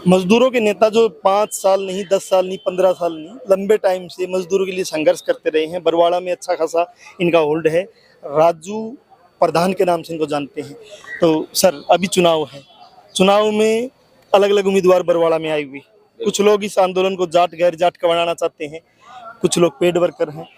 मजदूरों के नेता जो 5 साल नहीं, 10 साल नहीं, 15 साल नहीं, लंबे टाइम से मजदूरों के लिए संघर्ष करते रहे हैं। बरवाड़ा में अच्छा खासा इनका होल्ड है। राजू प्रधान के नाम से इनको जानते हैं। तो सर, अभी चुनाव है, चुनाव में अलग अलग उम्मीदवार बरवाड़ा में आए हुए। कुछ लोग इस आंदोलन को जाट गैर जाट का बनाना चाहते हैं, कुछ लोग पेड वर्कर हैं।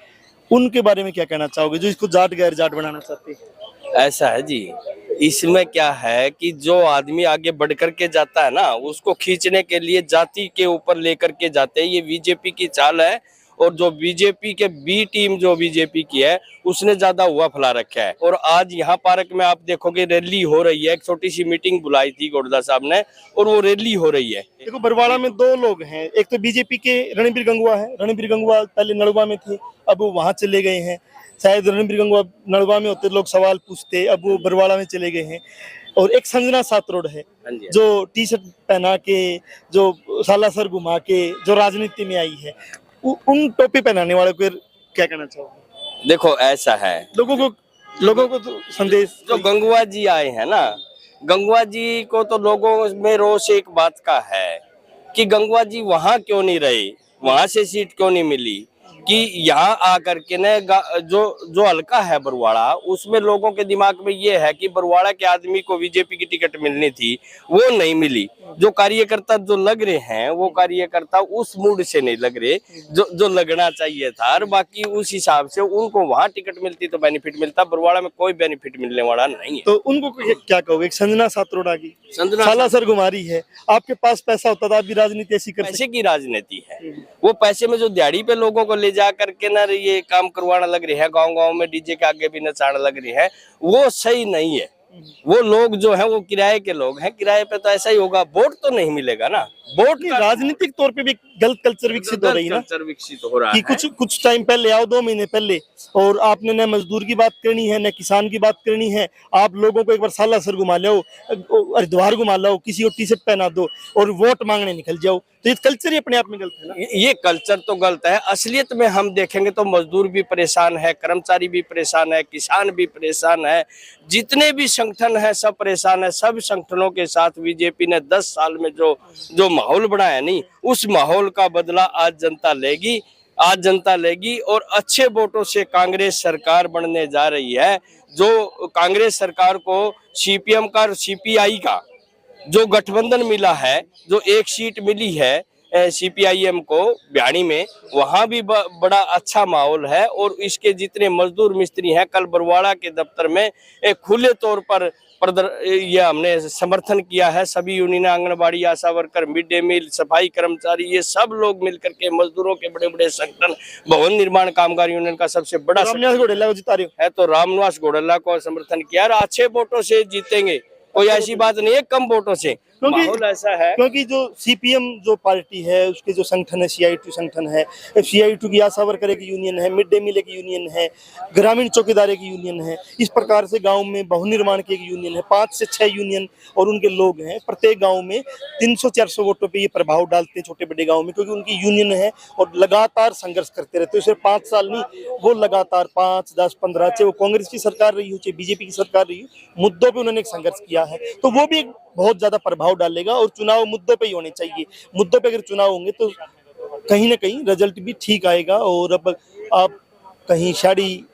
उनके बारे में क्या कहना चाहोगे जो इसको जाट गैर जाट बनाना चाहते हैं? ऐसा है जी, इसमें क्या है कि जो आदमी आगे बढ़ कर के जाता है ना, उसको खींचने के लिए जाति के ऊपर लेकर के जाते हैं। ये बीजेपी की चाल है। और जो बीजेपी के बी टीम जो बीजेपी की है, उसने ज्यादा हुआ फैला रखा है। और आज यहाँ पार्क में आप देखोगे रैली हो रही है। एक छोटी सी मीटिंग बुलाई थी गोडदा साहब ने, और वो रैली हो रही है। देखो, बरवाड़ा में दो लोग हैं। एक तो बीजेपी के रणबीर गंगवा है। रणबीर गंगवा पहले नड़वा में थे, अब वो वहां चले गए हैं। शायद रणबीर गंगवा नड़वा में होते लोग सवाल पूछते, अब वो बरवाड़ा में चले गए हैं। और एक संजना सातरोड है जो टी शर्ट पहना के, जो सालासर घुमा के, जो राजनीति में आई है। उन टोपी पहनाने वाले को क्या कहना चाहोगे? देखो, ऐसा है, लोगों को तो संदेश जो गंगवा जी आए हैं ना, गंगवा जी को तो लोगों में रोष एक बात का है कि गंगवा जी वहां क्यों नहीं रहे, वहां से सीट क्यों नहीं मिली। कि यहाँ आकर के न जो हल्का है बरवाड़ा, उसमें लोगों के दिमाग में ये है कि बरवाड़ा के आदमी को बीजेपी की टिकट मिलनी थी, वो नहीं मिली। जो कार्यकर्ता जो लग रहे हैं, वो कार्यकर्ता उस मूड से नहीं लग रहे जो लगना चाहिए था। और बाकी उस हिसाब से उनको वहां टिकट मिलती तो बेनिफिट मिलता, बरवाड़ा में कोई बेनिफिट मिलने वाला नहीं है। तो उनको क्या कहोगे? संजना सातरोड़ा की सालासर घुमारी है। आपके पास पैसा होता था, आप भी राजनीति ऐसी कर पैसे की राजनीति है। वो पैसे में जो दिहाड़ी पे लोगों को ले जा करके ना ये काम करवाना लग रही है, गांव-गांव में डीजे के आगे भी नचाने लग रही है, वो सही नहीं है। वो लोग जो है वो किराए के लोग हैं। किराए पे तो ऐसा ही होगा, वोट तो नहीं मिलेगा ना। वोट राजनीतिक तौर पे भी गलत कल्चर विकसित हो रही है ना, कल्चर विकसित हो रहा कि कुछ टाइम पहले आओ, 2 महीने पहले, और आपने न मजदूर की बात करनी है, न किसान की बात करनी है। आप लोगों को एक बार सालासर घुमा लो, हरिद्वार घुमा लो, किसी को टी शर्ट पहना दो और वोट मांगने निकल जाओ। तो ये कल्चर ही अपने आप में गलत है ना। ये कल्चर तो गलत है। असलियत में हम देखेंगे तो मजदूर भी परेशान है, कर्मचारी भी परेशान है, किसान भी परेशान है, जितने भी संगठन है सब परेशान है। सब संगठनों के साथ बीजेपी ने 10 साल में जो माहौल बनाया नहीं, उस माहौल का बदला आज जनता लेगी। आज जनता लेगी और अच्छे वोटों से कांग्रेस सरकार बनने जा रही है। जो कांग्रेस सरकार को सीपीएम का और सीपीआई का जो गठबंधन मिला है, जो एक सीट मिली है सीपीआईएम को भिवानी में, वहां भी बड़ा अच्छा माहौल है। और इसके जितने मजदूर मिस्त्री हैं, कल बरवाड़ा के दफ्तर में एक खुले तौर पर ये हमने समर्थन किया है। सभी यूनियन, आंगनबाड़ी, आशा वर्कर, मिड डे मील, सफाई कर्मचारी, ये सब लोग मिलकर के मजदूरों के बड़े बड़े संगठन, भवन निर्माण कामगार यूनियन का सबसे बड़ा है, तो रामनिवास घोडेला को समर्थन किया। और अच्छे वोटों से जीतेंगे, कोई ऐसी बात नहीं है कम वोटों से। माहौल ऐसा है क्योंकि जो सीपीएम जो पार्टी है, उसके जो संगठन है, सीआईटू संगठन है, सीआईटू की आशा वर्कर की यूनियन है, मिड डे मील की यूनियन है, ग्रामीण चौकीदार की यूनियन है, इस प्रकार से गांव में भवन निर्माण की एक यूनियन है। 5 से 6 यूनियन और उनके लोग हैं। प्रत्येक गांव में 300-400 वोटों पे ये प्रभाव डालते हैं छोटे बड़े गाँव में, क्योंकि उनकी यूनियन है और लगातार संघर्ष करते रहते हैं। सिर्फ 5 साल नहीं, वो लगातार 5, 10, 15, चाहे वो कांग्रेस की सरकार रही हो, चाहे बीजेपी की सरकार रही हो, मुद्दों पर उन्होंने एक संघर्ष किया है। तो वो भी बहुत ज्यादा प्रभाव डालेगा। और चुनाव मुद्दों पे ही होने चाहिए। मुद्दों पे अगर चुनाव होंगे तो कहीं ना कहीं रिजल्ट भी ठीक आएगा। और अब आप कहीं साड़ी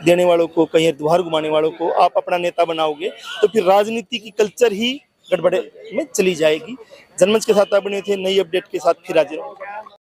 देने वालों को, कहीं हरिद्वार घुमाने वालों को आप अपना नेता बनाओगे तो फिर राजनीति की कल्चर ही गड़बड़े में चली जाएगी। जनमंच के साथ आप बने थे, नई अपडेट के साथ फिर हाजिर होंगे।